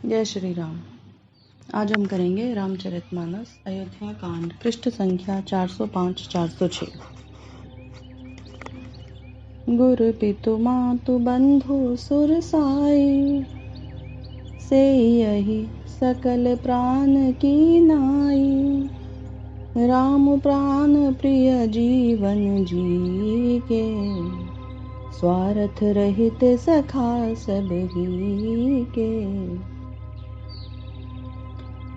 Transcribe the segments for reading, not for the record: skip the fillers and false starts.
जय श्री राम। आज हम करेंगे रामचरितमानस अयोध्या कांड, पृष्ठ संख्या 405-406। गुरु पितु मातु बंधु सुर साई, से यही सकल प्राण की नाई। राम प्राण प्रिय जीवन जी के, स्वार्थ रहित सखा सब ही के।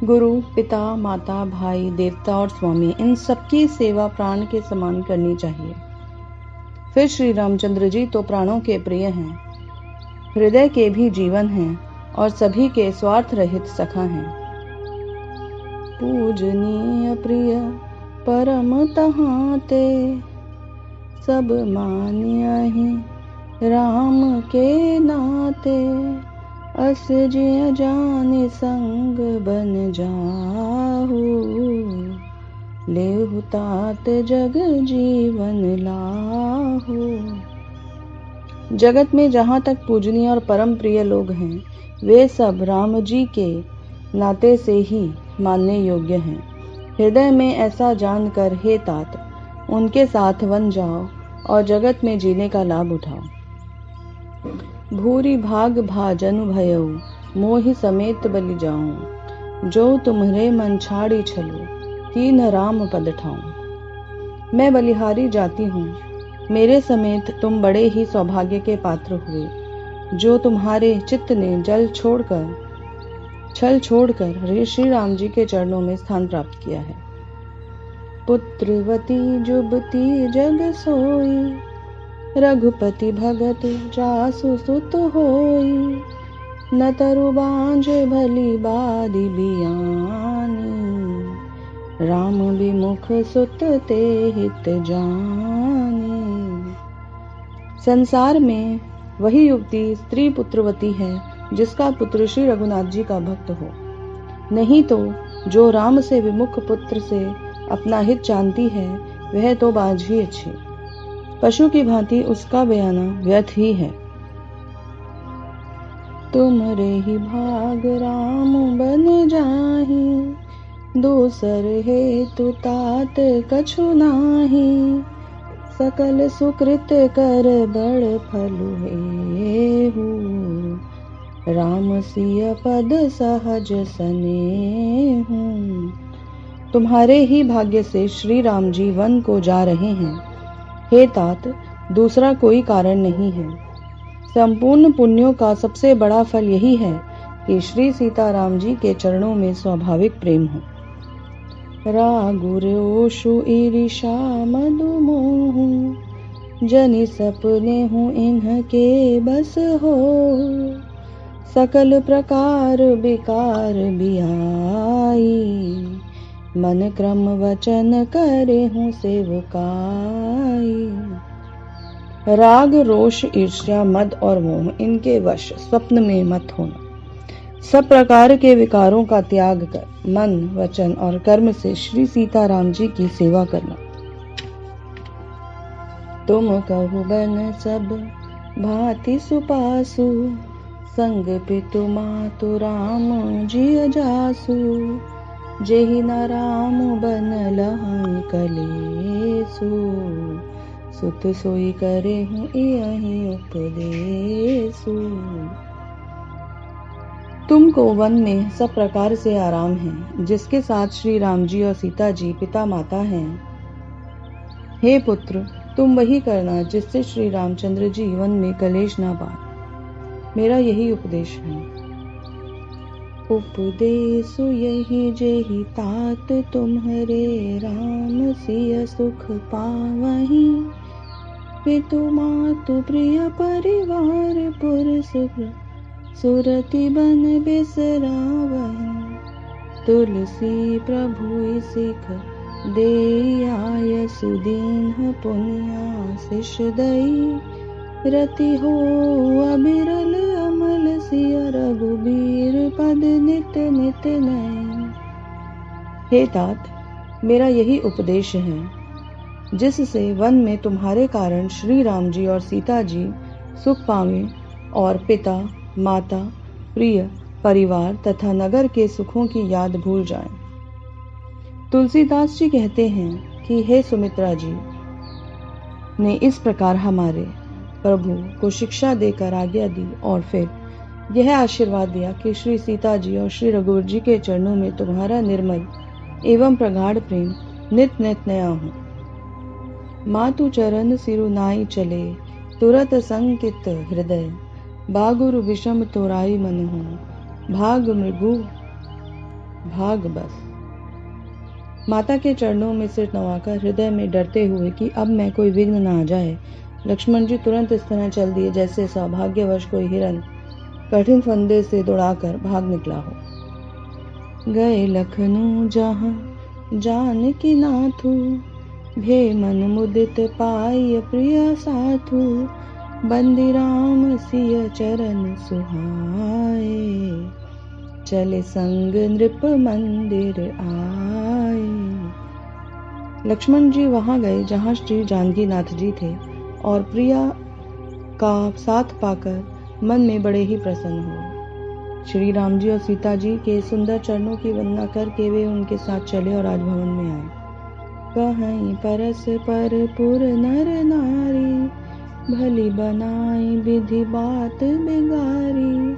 गुरु, पिता, माता, भाई, देवता और स्वामी, इन सबकी सेवा प्राण के समान करनी चाहिए। फिर श्री रामचंद्र जी तो प्राणों के प्रिय हैं, हृदय के भी जीवन हैं और सभी के स्वार्थ रहित सखा हैं। पूजनीय प्रिय परम तहाते, सब मानियहि राम के नाते। अस जिय जानि संग बन जाहु, लेहु तात जग जीवन लाहु। जगत में जहाँ तक पूजनीय और परम प्रिय लोग हैं, वे सब राम जी के नाते से ही मानने योग्य हैं। हृदय में ऐसा जानकर हे तात, उनके साथ वन जाओ और जगत में जीने का लाभ उठाओ। भूरि भाग भाजनु भयउ, मोहि समेत बलि जाऊं। जो तुम्हरे मन छाड़ी छलो, कीन राम पद ठाऊं। मैं बलिहारी जाती हूँ, मेरे समेत तुम बड़े ही सौभाग्य के पात्र हुए, जो तुम्हारे चित्त ने छल छोड़कर श्री राम जी के चरणों में स्थान प्राप्त किया है। पुत्रवती जुबती जग सोई, रघुपति भगत जासु सुत होई। न तरु बांझ भली बारी बियानी, राम विमुख सुत ते हित जानी। संसार में वही युवती स्त्री पुत्रवती है जिसका पुत्र श्री रघुनाथ जी का भक्त हो, नहीं तो जो राम से विमुख पुत्र से अपना हित जानती है, वह तो बाझ ही अच्छी। पशु की भांति उसका बयाना व्यर्थ ही है। तुमरे ही भाग राम बन जाहि, दूसर हेतु तात कछु नाही। सकल सुकृत कर बड़ फलु हेहु, राम सिय पद सहज सनेहु। तुम्हारे ही भाग्य से श्री राम जी वन को जा रहे हैं। हे तात, दूसरा कोई कारण नहीं है। संपूर्ण पुण्यों का सबसे बड़ा फल यही है कि श्री सीताराम जी के चरणों में स्वाभाविक प्रेम हो। रागु रोषु ईर्षा मधु मोहु, जनि सपने हूँ इनके बस हो। सकल प्रकार विकार बियाई, मन क्रम वचन करे हूँ सेवकाई। राग, रोष, ईर्ष्या, मद और मोह, इनके वश स्वप्न में मत होना। सब प्रकार के विकारों का त्याग कर मन, वचन और कर्म से श्री सीताराम जी की सेवा करना। तुम कहु बन सब भांति सुपासु, संग पितु मातु राम जिय जासु। जेहि न राम बन लहं कलेसु, सुत सोई करे हूँ यही उपदेसु। तुमको वन में सब प्रकार से आराम है, जिसके साथ श्री राम जी और सीता जी पिता माता हैं। हे पुत्र, तुम वही करना जिससे श्री रामचंद्र जी वन में कलेश ना पाए। मेरा यही उपदेश है। उपदेशु यही जेहि तात तुम्हरे, राम सिय सुख पावहीं। पितु मातु प्रिय परिवार, पुर सुरति बन बिसरावहीं। तुलसी प्रभु सिख देई आय, सुदीन पुण्याशीष दई। रति हो अबिरल अमल सिय, रघुबीर पद नित नित नयन। हे तात, मेरा यही उपदेश है। जिससे वन में तुम्हारे कारण श्री राम जी और सीता जी सुख पावें और पिता, माता, प्रिय, परिवार तथा नगर के सुखों की याद भूल जाएं। तुलसीदास जी कहते हैं कि हे सुमित्रा जी ने इस प्रकार हमारे प्रभु को शिक्षा देकर आज्ञा दी और फिर यह आशीर्वाद दिया कि श्री सीता जी और श्री रघुवर जी के चरणों में तुम्हारा निर्मल एवं प्रगाढ़ प्रेम नित नित नया हो। मातु चरण सिरु नाई चले, तुरत संकित हृदय, बागुरु विषम तोराई मन हो, भाग मृगु भाग बस। माता के चरणों में सिर नवाकर हृदय में डरते हुए कि अब मैं कोई विघ्न न आ जाए, लक्ष्मण जी तुरंत इस तरह चल दिए जैसे सौभाग्यवश कोई हिरन कठिन फंदे से दौड़ाकर भाग निकला हो। गए लखनऊ जहाँ जानकी नाथू, भे मन मुदित पाई प्रिय साथू, बंदी राम सिय चरण सुहाए, चले संग नृप मंदिर आए। लक्ष्मण जी वहां गए जहां श्री जानकी नाथ जी थे और प्रिया का साथ पाकर मन में बड़े ही प्रसन्न हुए। श्री राम जी और सीता जी के सुंदर चरणों की वंदना करके वे उनके साथ चले और राजभवन में आए। कहीं परस पर पुर नर नारी, भली बनाई विधि बात बिगारी।